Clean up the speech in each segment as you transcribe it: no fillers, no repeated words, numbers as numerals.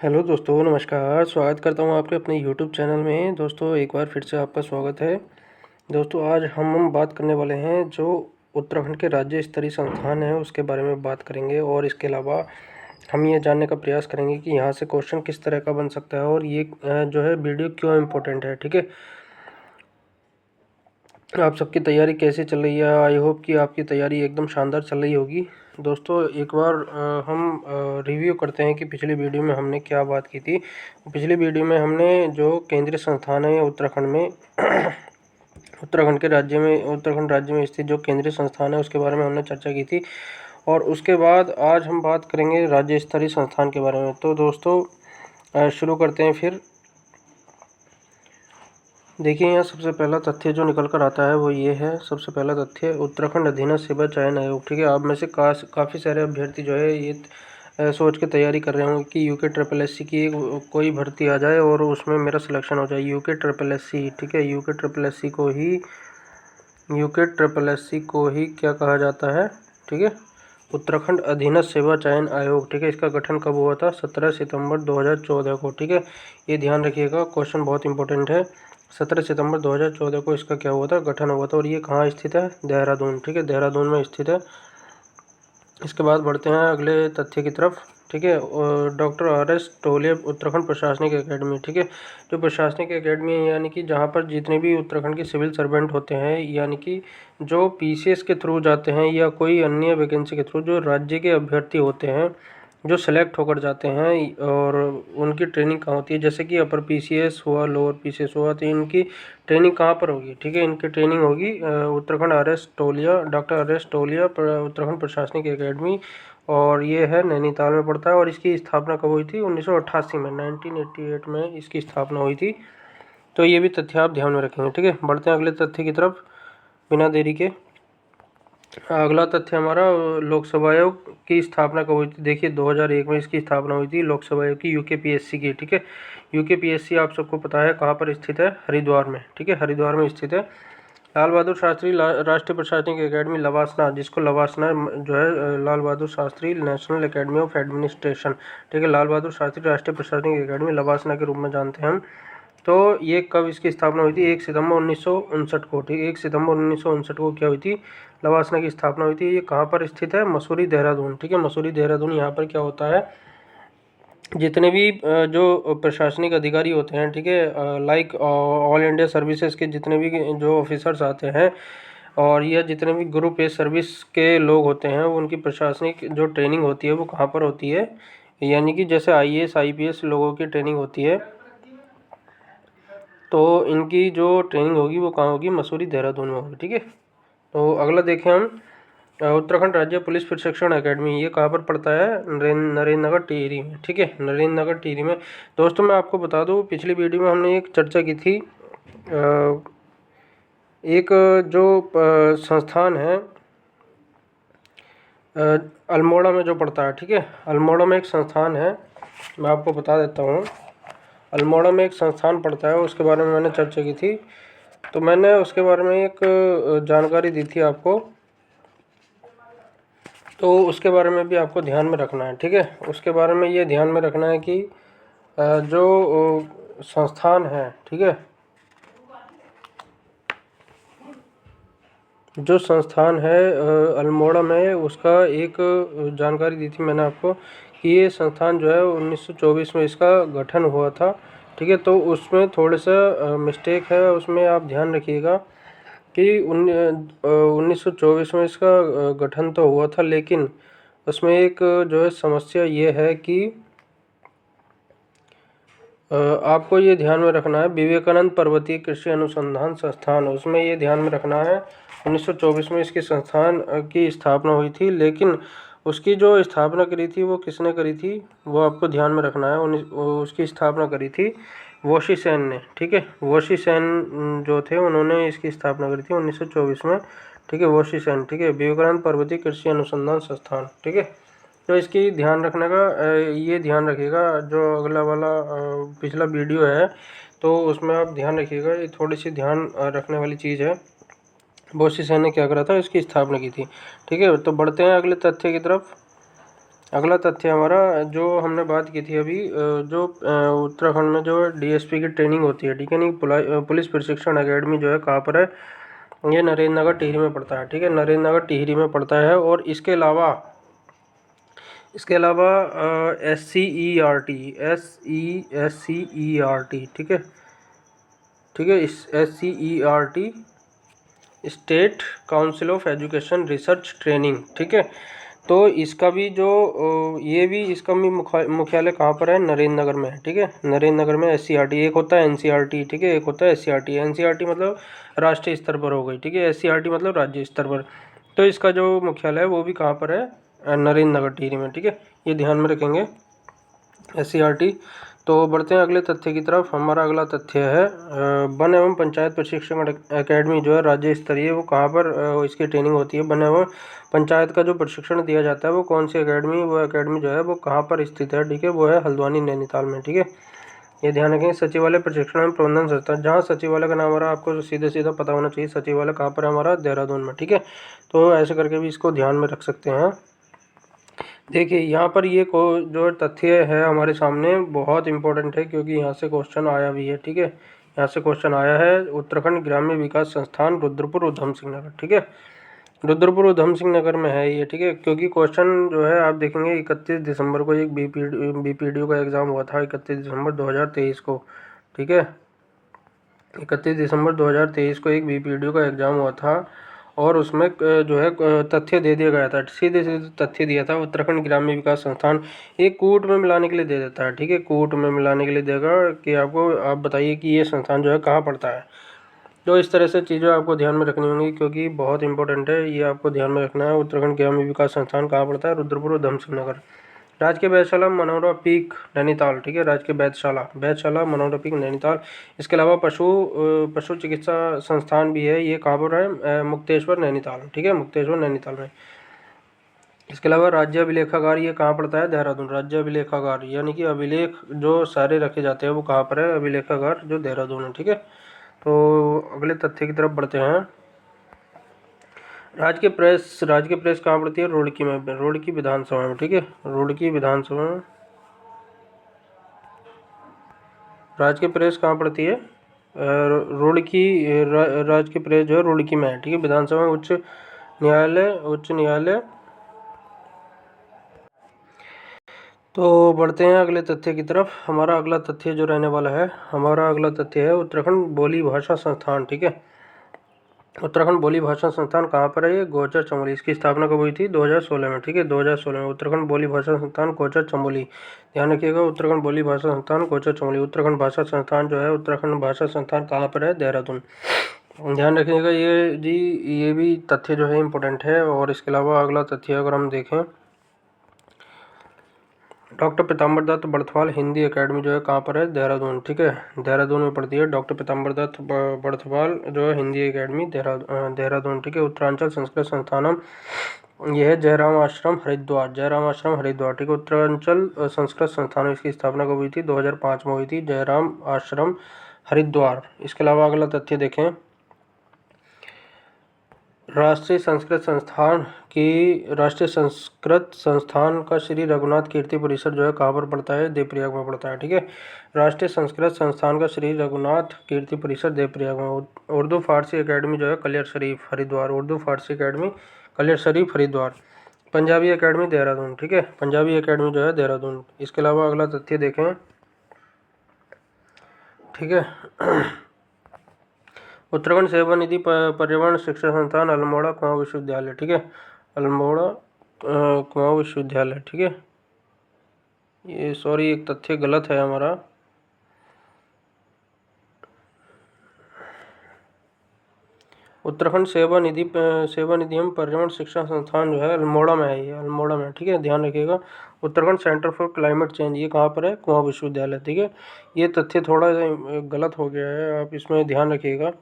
Hello दोस्तों, नमस्कार। स्वागत करता हूँ आपके अपने यूट्यूब चैनल में। दोस्तों, एक बार फिर से आपका स्वागत है। दोस्तों, आज हम बात करने वाले हैं जो उत्तराखंड के राज्य स्तरीय संस्थान हैं उसके बारे में बात करेंगे, और इसके अलावा हम ये जानने का प्रयास करेंगे कि यहाँ से क्वेश्चन किस तरह का बन सकता है और ये जो है वीडियो क्यों इम्पोर्टेंट है। ठीक है, आप सबकी तैयारी कैसे चल रही है? आई होप कि आपकी तैयारी एकदम शानदार चल रही होगी। दोस्तों, एक बार हम रिव्यू करते हैं कि पिछली वीडियो में हमने क्या बात की थी। पिछली वीडियो में हमने जो केंद्रीय संस्थान है उत्तराखंड में उत्तराखंड राज्य में स्थित जो केंद्रीय संस्थान है उसके बारे में हमने चर्चा की थी, और उसके बाद आज हम बात करेंगे राज्य स्तरीय संस्थान के बारे में। तो दोस्तों, शुरू करते हैं फिर। देखिए, यहाँ सबसे पहला तथ्य जो निकल कर आता है वो ये है। सबसे पहला तथ्य, उत्तराखंड अधीनस्थ सेवा चयन आयोग। ठीक है, आप में से काफ़ी सारे अभ्यर्थी जो है ये सोच के तैयारी कर रहे होंगे कि यूके ट्रिपल एस सी की कोई भर्ती आ जाए और उसमें मेरा सिलेक्शन हो जाए। यूके ट्रिपल एस सी, ठीक है, यूके ट्रिपल एस सी को ही क्या कहा जाता है? ठीक है, उत्तराखंड अधीनस्थ सेवा चयन आयोग। ठीक है, इसका गठन कब हुआ था? 17 सितंबर 2014 को। ठीक है, ये ध्यान रखिएगा, क्वेश्चन बहुत इंपॉर्टेंट है। 17 सितंबर 2014 को इसका क्या हुआ था? गठन हुआ था। और ये कहाँ स्थित है? देहरादून। ठीक है, देहरादून में स्थित है। इसके बाद बढ़ते हैं अगले तथ्य की तरफ। ठीक है, डॉक्टर आर.एस. टोले उत्तराखंड प्रशासनिक एकेडमी। ठीक है, जो प्रशासनिक एकेडमी है यानी कि जहाँ पर जितने भी उत्तराखंड के सिविल सर्वेंट होते हैं, यानी कि जो पीसीएस के थ्रू जाते हैं या कोई अन्य वैकेंसी के थ्रू जो राज्य के अभ्यर्थी होते हैं, जो सेलेक्ट होकर जाते हैं, और उनकी ट्रेनिंग कहाँ होती है? जैसे कि अपर पीसीएस हुआ, लोअर पीसीएस हुआ, तो इनकी ट्रेनिंग कहाँ पर होगी? ठीक है, इनकी ट्रेनिंग होगी उत्तराखंड आर.एस. टोलिया, डॉक्टर आर.एस. टोलिया उत्तराखंड प्रशासनिक एकेडमी, और ये है नैनीताल में पड़ता है। और इसकी स्थापना कब हुई थी? 1988 में, 1988 में इसकी स्थापना हुई थी। तो ये भी तथ्य आप ध्यान में रखेंगे। ठीक है, बढ़ते हैं अगले तथ्य की तरफ बिना देरी के। अगला तथ्य हमारा, लोकसभा आयोग की स्थापना कब हुई थी? देखिए, 2001 में इसकी स्थापना हुई थी लोकसभा आयोग की, यूकेपीएससी की। ठीक है, यूकेपीएससी आप सबको पता है कहाँ पर स्थित है? हरिद्वार में। ठीक है, हरिद्वार में स्थित है। लाल बहादुर शास्त्री राष्ट्रीय प्रशासनिक एकेडमी लवासना, जिसको लवासना जो है Lal Bahadur Shastri national academy of administration. ठीक है, लाल बहादुर शास्त्री राष्ट्रीय प्रशासनिक एकेडमी लवासना के रूप में जानते हैं हम। तो ये कब इसकी स्थापना हुई थी? 1 सितंबर 1959 को। ठीक है, 1 सितंबर 1959 को क्या हुई थी? लवासना की स्थापना हुई थी। ये कहाँ पर स्थित है? मसूरी, देहरादून। ठीक है, मसूरी, देहरादून। यहाँ पर क्या होता है, जितने भी जो प्रशासनिक अधिकारी होते हैं, ठीक है, लाइक ऑल इंडिया सर्विसेज के जितने भी जो ऑफिसर्स आते हैं, और यह जितने भी ग्रुप ए सर्विस के लोग होते हैं, उनकी प्रशासनिक जो ट्रेनिंग होती है वो कहाँ पर होती है? यानी कि जैसे आईएएस आईपीएस लोगों की ट्रेनिंग होती है, तो इनकी जो ट्रेनिंग होगी वो कहाँ होगी? मसूरी, देहरादून में होगी। ठीक है, तो अगला देखें हम, उत्तराखंड राज्य पुलिस प्रशिक्षण एकेडमी। ये कहाँ पर पड़ता है? नरेंद्र नगर टिहरी में। ठीक है, नरेंद्र नगर टिहरी में। दोस्तों, मैं आपको बता दूँ, पिछली वीडियो में हमने एक चर्चा की थी, एक जो संस्थान है अल्मोड़ा में जो पड़ता है। ठीक है, अल्मोड़ा में एक संस्थान है, मैं आपको बता देता हूँ। अल्मोड़ा में एक संस्थान पड़ता है, उसके बारे में मैंने चर्चा की थी, तो मैंने उसके बारे में एक जानकारी दी थी आपको, तो उसके बारे में भी आपको ध्यान में रखना है। ठीक है, उसके बारे में ये ध्यान में रखना है कि जो संस्थान है, ठीक है, जो संस्थान है अल्मोड़ा में, उसका एक जानकारी दी थी मैंने आपको कि ये संस्थान जो है 1924 में इसका गठन हुआ था। ठीक है, तो उसमें थोड़ा सा मिस्टेक है, उसमें आप ध्यान रखिएगा कि 1924 में इसका गठन तो हुआ था, लेकिन उसमें एक जो है समस्या ये है कि आपको ये ध्यान में रखना है, विवेकानंद पर्वतीय कृषि अनुसंधान संस्थान, उसमें ये ध्यान में रखना है 1924 में इसकी संस्थान की स्थापना हुई थी, लेकिन उसकी जो स्थापना करी थी वो किसने करी थी वो आपको ध्यान में रखना है। उसकी स्थापना करी थी वोशी सेन ने। ठीक है, वोशी सेन जो थे उन्होंने इसकी स्थापना करी थी 1924 में। ठीक है, वोशी सेन। ठीक है, विवेकानंद पर्वतीय कृषि अनुसंधान संस्थान। ठीक है, तो इसकी ध्यान रखने का ये ध्यान रखिएगा, जो अगला वाला पिछला वीडियो है तो उसमें आप ध्यान रखिएगा, ये थोड़ी सी ध्यान रखने वाली चीज़ है। बोसी सेन ने क्या करा था? इसकी स्थापना की थी। ठीक है, तो बढ़ते हैं अगले तथ्य की तरफ। अगला तथ्य हमारा जो हमने बात की थी अभी, जो उत्तराखंड में जो डीएसपी की ट्रेनिंग होती है, ठीक है, नहीं, पुलिस प्रशिक्षण एकेडमी जो है कहाँ पर है, ये नरेंद्र नगर टिहरी में पड़ता है, ठीक है, नरेंद्र नगर टिहरी में पड़ता है। और इसके अलावा SCERT, ठीक है, ठीक है, इस SCERT state council of education research training, ठीक है, तो इसका भी जो ये भी इसका भी मुख्यालय कहाँ पर है, नरेंद्र नगर में है, ठीक है, नरेंद्र नगर में। SCERT एक होता है NCERT, ठीक है, एक होता है SCERT। NCERT मतलब राष्ट्रीय स्तर पर हो गई, ठीक है, SCERT मतलब राज्य स्तर पर। तो इसका जो मुख्यालय है वो भी कहाँ पर है, नरेंद्र नगर टिहरी में, ठीक है, ये ध्यान में रखेंगे SCERT। तो बढ़ते हैं अगले तथ्य की तरफ। हमारा अगला तथ्य है वन एवं पंचायत प्रशिक्षण एकेडमी जो है राज्य स्तरीय, वो कहाँ पर इसकी ट्रेनिंग होती है। वन एवं पंचायत का जो प्रशिक्षण दिया जाता है वो कौन सी एकेडमी, वो एकेडमी जो है वो कहाँ पर स्थित है, ठीक है, वो है हल्द्वानी नैनीताल में, ठीक है, ये ध्यान रखें। सचिवालय प्रशिक्षण एवं प्रबंधन संस्थान, जहाँ सचिवालय का नाम हमारा आपको सीधे सीधा पता होना चाहिए, सचिवालय कहाँ पर है हमारा, देहरादून में, ठीक है, तो ऐसे करके भी इसको ध्यान में रख सकते हैं। देखिए यहाँ पर ये जो तथ्य है हमारे सामने बहुत इंपॉर्टेंट है, क्योंकि यहाँ से क्वेश्चन आया भी है, ठीक है, यहाँ से क्वेश्चन आया है। उत्तराखंड ग्राम्य विकास संस्थान रुद्रपुर उधम सिंह नगर, ठीक है, रुद्रपुर उधम सिंह नगर में है ये, ठीक है, क्योंकि क्वेश्चन जो है आप देखेंगे 31 दिसंबर को एक बीपीडीओ का एग्ज़ाम हुआ था, 31 दिसंबर 2023 को, ठीक है, 31 दिसंबर 2023 को एक बीपीडीओ का एग्ज़ाम हुआ था, और उसमें जो है तथ्य दे दिया गया था, सीधे सीधे तथ्य दिया था, उत्तराखंड ग्राम्य विकास संस्थान एक कूट में मिलाने के लिए दे देता है, ठीक है, कूट में मिलाने के लिए देगा कि आपको, आप बताइए कि ये संस्थान जो है कहाँ पड़ता है। तो इस तरह से चीज़ें आपको ध्यान में रखनी होंगी, क्योंकि बहुत इंपॉर्टेंट है, ये आपको ध्यान में रखना है। उत्तराखंड ग्राम्य विकास संस्थान कहाँ पड़ता है, रुद्रपुर उधम सिंह नगर। राजकीय वेधशाला मनोहरा पीक नैनीताल, ठीक है, राजकीय वेधशाला मनोहरा पीक नैनीताल। इसके अलावा पशु चिकित्सा संस्थान भी है, ये कहाँ पर है, मुक्तेश्वर नैनीताल, ठीक है, मुक्तेश्वर नैनीताल में। इसके अलावा राज्य अभिलेखागार ये कहाँ पड़ता है, देहरादून। राज्य अभिलेखागार यानी कि अभिलेख जो सारे रखे जाते हैं वो कहाँ पर है, अभिलेखागार जो देहरादून है, ठीक है। तो अगले तथ्य की तरफ बढ़ते हैं। राजकीय प्रेस कहाँ पड़ती है, रुड़की में, रुड़की विधानसभा में, ठीक है, रुड़की विधानसभा में राजकीय प्रेस कहाँ पड़ती है, रुड़की, राजकीय प्रेस जो है रुड़की में है, ठीक है, विधानसभा में। उच्च न्यायालय। तो बढ़ते हैं अगले तथ्य की तरफ। हमारा अगला तथ्य जो रहने वाला है, हमारा अगला तथ्य है उत्तराखंड बोली भाषा संस्थान, ठीक है, उत्तराखंड बोली भाषा संस्थान कहाँ पर है, ये गोचर चमोली। इसकी स्थापना कब हुई थी, 2016 में, ठीक है, 2016 में। उत्तराखंड बोली भाषा संस्थान गोचर चमोली, ध्यान रखिएगा, उत्तराखंड बोली भाषा संस्थान गोचर चमोली। उत्तराखंड भाषा संस्थान जो है, उत्तराखंड भाषा संस्थान कहाँ पर है, देहरादून, ध्यान रखिएगा। ये जी, ये भी तथ्य जो है इम्पोर्टेंट है। और इसके अलावा अगला तथ्य अगर हम देखें, डॉक्टर पीताम्बर दत्त बड़थवाल हिंदी एकेडमी जो है कहाँ पर है, देहरादून, ठीक है, देहरादून में पड़ती है। डॉक्टर पीताम्बर दत्त बड़थवाल जो है हिंदी एकेडमी देहरादून, ठीक है। उत्तरांचल संस्कृत संस्थानम, यह है जयराम आश्रम हरिद्वार, ठीक है। उत्तरांचल संस्कृत संस्थान, इसकी स्थापना कब हुई थी, 2005 में हुई थी, जयराम आश्रम हरिद्वार। इसके अलावा अगला तथ्य देखें, राष्ट्रीय संस्कृत संस्थान का श्री रघुनाथ कीर्ति परिसर जो है कहाँ पर पड़ता है, देवप्रयाग में पड़ता है, ठीक है। राष्ट्रीय संस्कृत संस्थान का श्री रघुनाथ कीर्ति परिसर देवप्रयाग में। उर्दू फारसी एकेडमी जो है कलियर शरीफ हरिद्वार, उर्दू फारसी एकेडमी कलियर शरीफ हरिद्वार। पंजाबी एकेडमी देहरादून, ठीक है, पंजाबी एकेडमी जो है देहरादून। इसके अलावा अगला तथ्य देखें, ठीक है, उत्तराखंड सेवा निधि पर्यावरण शिक्षा संस्थान अल्मोड़ा कुमाऊं विश्वविद्यालय, ठीक है, अल्मोड़ा कुमाऊं विश्वविद्यालय, ठीक है। ये सॉरी, एक तथ्य गलत है हमारा, उत्तराखंड सेवा निधि एवं पर्यावरण शिक्षा संस्थान जो है अल्मोड़ा में है, ये अल्मोड़ा में, ठीक है, ध्यान रखिएगा। Uttarakhand centre for climate change ये कहाँ पर है, कुमाऊं विश्वविद्यालय, ठीक है। ये तथ्य थोड़ा गलत हो गया है, आप इसमें ध्यान रखिएगा।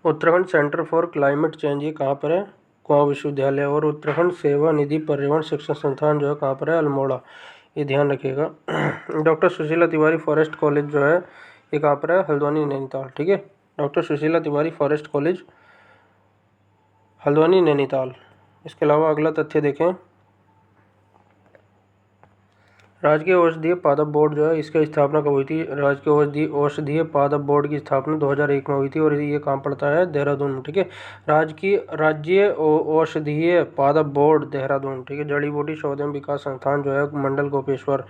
Uttarakhand centre for climate change ये कहाँ पर है, कुमाऊं विश्वविद्यालय। और उत्तराखंड सेवा निधि पर्यावरण शिक्षा संस्थान जो है कहाँ पर है, अल्मोड़ा, ये ध्यान रखिएगा। Doctor Sushila Tiwari forest college जो है ये कहाँ पर है, हल्द्वानी नैनीताल, ठीक है, doctor Sushila Tiwari forest college Haldwani Nainital. इसके अलावा अगला तथ्य देखें, राजकीय औषधीय पादप बोर्ड जो है इसकी स्थापना कब हुई थी? राजकीय औषधीय पादप बोर्ड की स्थापना 2001 में हुई थी और ये कहाँ पड़ता है? देहरादून में। ठीक है, राज्य औषधीय पादप बोर्ड देहरादून। ठीक है, जड़ी बूटी शोध एवं विकास संस्थान जो है मंडल गोपेश्वर।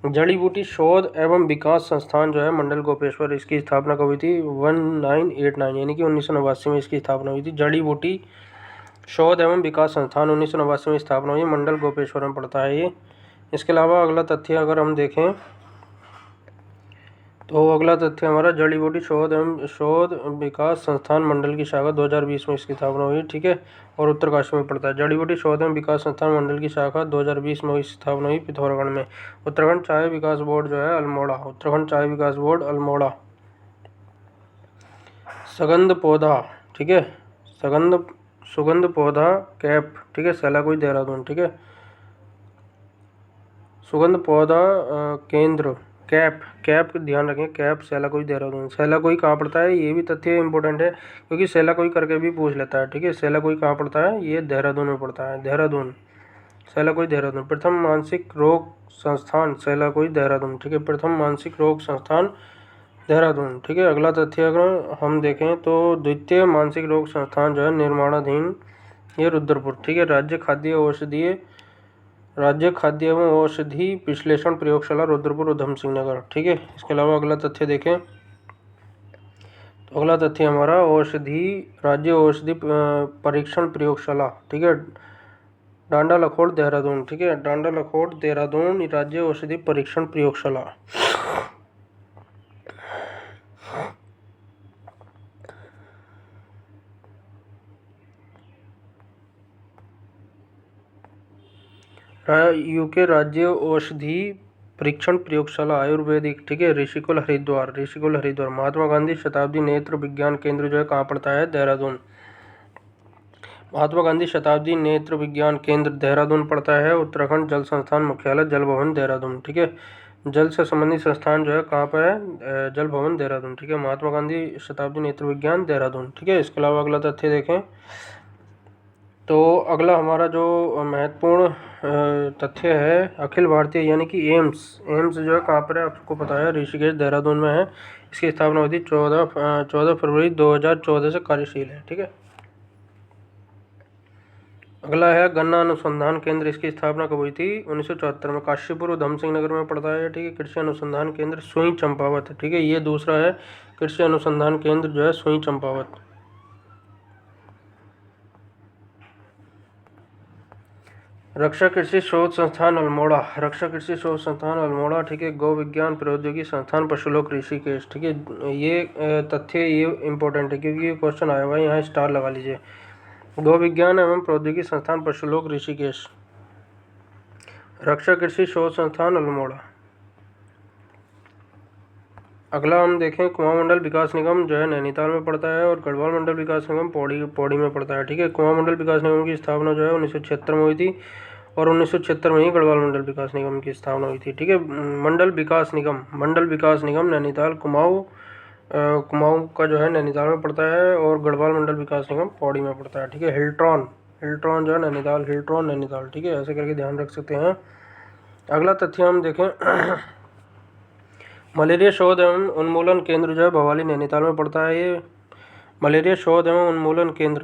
जड़ी बूटी शोध एवं विकास संस्थान जो है मंडल गोपेश्वर, इसकी स्थापना कब हुई थी? 1989 यानी कि 1989 में इसकी स्थापना हुई थी। जड़ी बूटी शोध एवं विकास संस्थान 1989 में स्थापना हुई, मंडल गोपेश्वर में पड़ता है ये। इसके अलावा अगला तथ्य अगर हम देखें तो अगला तथ्य हमारा जड़ी बूटी शोध विकास संस्थान मंडल की शाखा 2020 में इसकी स्थापना हुई। ठीक है, और उत्तरकाशी में पड़ता है। जड़ी बूटी शोध एवं विकास संस्थान मंडल की शाखा 2020 में स्थापना हुई पिथौरागढ़ में। उत्तराखंड चाय विकास बोर्ड जो है अल्मोड़ा। उत्तराखंड चाय विकास बोर्ड अल्मोड़ा। सगंध पौधा, ठीक है, सुगंध पौधा कैप, ठीक है, सैलाकुई देहरादून। ठीक है, सुगंध पौधा केंद्र कैप ध्यान रखें, कैप सैलाकुई देहरादून। सैलाकुई कहाँ पड़ता है? ये भी तथ्य इंपॉर्टेंट है क्योंकि सैलाकुई करके भी पूछ लेता है। ठीक है, सैलाकुई कहाँ पड़ता है? ये देहरादून में पड़ता है, देहरादून, सैलाकुई देहरादून। प्रथम मानसिक रोग संस्थान सैलाकुई देहरादून। ठीक है, प्रथम मानसिक रोग संस्थान देहरादून। ठीक है, अगला तथ्य अगर हम देखें तो द्वितीय मानसिक रोग संस्थान जो है निर्माणाधीन, ये रुद्रपुर। ठीक है, राज्य खाद्य एवं औषधि विश्लेषण प्रयोगशाला रुद्रपुर उधम सिंह नगर। ठीक है, इसके अलावा अगला तथ्य देखें तो अगला तथ्य हमारा राज्य औषधि परीक्षण प्रयोगशाला। ठीक है, डांडा लखोड़ देहरादून। ठीक है, डांडा लखोड़ देहरादून राज्य औषधि परीक्षण प्रयोगशाला। यूके राज्य औषधि परीक्षण प्रयोगशाला आयुर्वेदिक। ठीक है, ऋषिकुल हरिद्वार। महात्मा गांधी शताब्दी नेत्र विज्ञान केंद्र जो है कहाँ पड़ता है? देहरादून। महात्मा गांधी शताब्दी नेत्र विज्ञान केंद्र देहरादून पड़ता है। उत्तराखंड जल संस्थान मुख्यालय जल भवन देहरादून। ठीक है, जल से संबंधित संस्थान जो है कहाँ पर है? जल भवन देहरादून। ठीक है, महात्मा गांधी शताब्दी नेत्र विज्ञान देहरादून। ठीक है, इसके अलावा अगला तथ्य देखें तो अगला हमारा जो महत्वपूर्ण तथ्य है अखिल भारतीय यानी कि एम्स जो है कहाँ पर है? आपको पता है ऋषिकेश देहरादून में है। इसकी स्थापना हुई थी 14 फरवरी 2014 से कार्यशील है। ठीक है, अगला है गन्ना अनुसंधान केंद्र। इसकी स्थापना कब हुई थी? 1974 में, काशीपुर उधम सिंह नगर में पड़ता है। ठीक है, कृषि अनुसंधान केंद्र सुई चंपावत। ठीक है, ये दूसरा है कृषि अनुसंधान केंद्र जो है सुई चंपावत। रक्षा कृषि शोध संस्थान अल्मोड़ा। ठीक है, गौ विज्ञान प्रौद्योगिकी संस्थान पशुलोक ऋषिकेश। ठीक है, ये तथ्य ये इंपॉर्टेंट है क्योंकि ये क्वेश्चन आया हुआ है, यहाँ स्टार लगा लीजिए। गौ विज्ञान एवं प्रौद्योगिकी संस्थान पशुलोक ऋषिकेश, रक्षा कृषि शोध संस्थान अल्मोड़ा। अगला हम देखें कुमाऊं मंडल विकास निगम जो है नैनीताल में पड़ता है और गढ़वाल मंडल विकास निगम पौड़ी में पड़ता है। ठीक है, कुमाऊं मंडल विकास निगम की स्थापना जो है 1976 में हुई थी और 1976 में ही गढ़वाल मंडल विकास निगम की स्थापना हुई थी। ठीक है, मंडल विकास निगम नैनीताल कुमाऊं का जो है नैनीताल में पड़ता है और गढ़वाल मंडल विकास निगम पौड़ी में पड़ता है। ठीक है, हिल्ट्रॉन जो है नैनीताल। ठीक है, ऐसे करके ध्यान रख सकते हैं। अगला तथ्य हम देखें मलेरिया शोध एवं उन्मूलन केंद्र जो है भवाली नैनीताल में पड़ता है। ये मलेरिया शोध एवं उन्मूलन केंद्र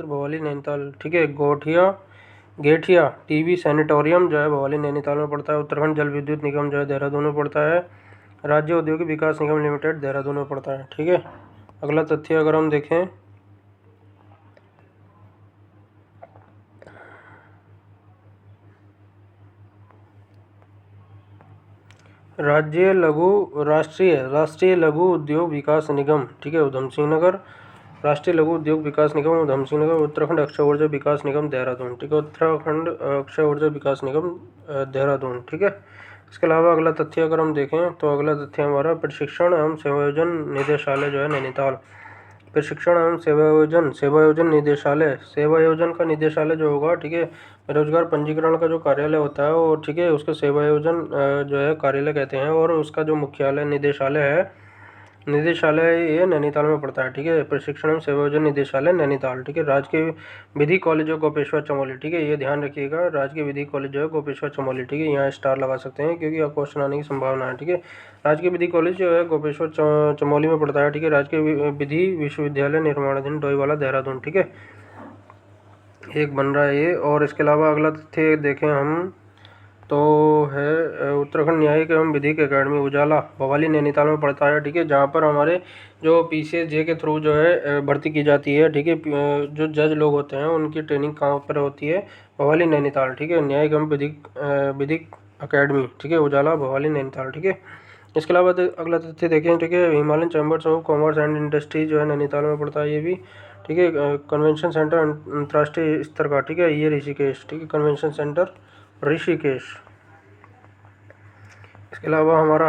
भवाली नैनीताल। ठीक है, गेठिया टीबी सैनिटोरियम जो है भवाली नैनीताल में पड़ता है। उत्तराखंड जल विद्युत निगम जो है देहरादून में पड़ता है। राज्य औद्योगिक विकास निगम लिमिटेड देहरादून में पड़ता है। ठीक है, अगला तथ्य अगर हम देखें राष्ट्रीय लघु उद्योग विकास निगम। ठीक है, उधम सिंह नगर, राष्ट्रीय लघु उद्योग विकास निगम उधम सिंह नगर। उत्तराखंड अक्षय ऊर्जा विकास निगम देहरादून। ठीक है, उत्तराखंड अक्षय ऊर्जा विकास निगम देहरादून। ठीक है, इसके अलावा अगला तथ्य अगर हम देखें तो अगला तथ्य हमारा प्रशिक्षण एवं सेवायोजन निदेशालय जो है नैनीताल। प्रशिक्षण एवं सेवायोजन निदेशालय, सेवायोजन का निदेशालय जो होगा, ठीक है, रोजगार पंजीकरण का जो कार्यालय होता है वो, ठीक है, उसको सेवायोजन जो है कार्यालय कहते हैं और उसका जो मुख्यालय निदेशालय है निदेशालय ये नैनीताल में पड़ता है, ठीक है। प्रशिक्षण एवं सेवायोजन निदेशालय नैनीताल, ठीक है। राजकीय विधि कॉलेज ऑफ गोपेश्वर चमोली, ठीक है, ये ध्यान रखिएगा। राजकीय विधि कॉलेज जो है गोपेश्वर चमोली, ठीक है, यहाँ स्टार लगा सकते हैं क्योंकि यहाँ क्वेश्चन आने की संभावना है, ठीक है। राजकीय विधि कॉलेज जो है गोपेश्वर चमोली में पड़ता है, ठीक है। राजकीय विधि विश्वविद्यालय निर्माणाधीन डोईवाला देहरादून, ठीक है, एक बन रहा है ये। और इसके अलावा अगला तथ्य देखें हम तो है उत्तराखंड न्यायिक एवं विधिक अकेडमी उजाला भवाली नैनीताल में पड़ता है, ठीक है, जहाँ पर हमारे जो PCSJ के थ्रू जो है भर्ती की जाती है, ठीक है। जो जज लोग होते हैं उनकी ट्रेनिंग कहाँ पर होती है? भवाली नैनीताल, ठीक है। न्यायिक एवं विधिक अकेडमी, ठीक है, उजाला भवाली नैनीताल, ठीक है। इसके अलावा अगला तथ्य देखें, ठीक है, Himalayan chambers of commerce and industry जो है नैनीताल में पड़ता है ये भी, ठीक है। कन्वेंशन सेंटर अंतर्राष्ट्रीय स्तर का, ठीक है, ये ऋषिकेश, ठीक है, कन्वेंशन सेंटर ऋषिकेश। इसके अलावा हमारा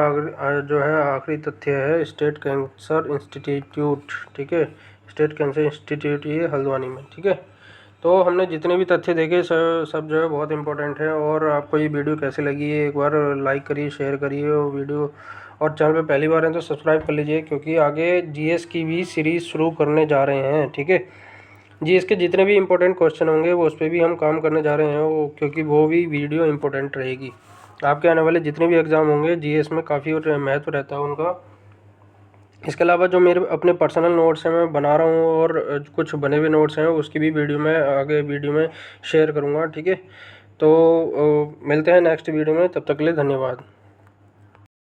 जो है आखिरी तथ्य है स्टेट कैंसर इंस्टीट्यूट, ठीक है, स्टेट कैंसर इंस्टीट्यूट ये हल्द्वानी में, ठीक है। तो हमने जितने भी तथ्य देखे सब जो है बहुत इंपॉर्टेंट है। और आपको ये वीडियो कैसे लगी है एक बार लाइक करिए, शेयर करिए और वीडियो, और चैनल पे पहली बार है तो सब्सक्राइब कर लीजिए क्योंकि आगे GS की भी सीरीज़ शुरू करने जा रहे हैं, ठीक है। GS के जितने भी इंपॉर्टेंट क्वेश्चन होंगे वो उस पर भी हम काम करने जा रहे हैं वो, क्योंकि वो भी वीडियो इंपॉर्टेंट रहेगी। आपके आने वाले जितने भी एग्ज़ाम होंगे GS में काफ़ी महत्व रहता है उनका। इसके अलावा जो मेरे अपने पर्सनल नोट्स हैं मैं बना रहा हूँ और कुछ बने हुए नोट्स हैं उसकी भी वीडियो मैं आगे वीडियो में शेयर करूँगा, ठीक है। तो मिलते हैं नेक्स्ट वीडियो में, तब तक के लिए धन्यवाद।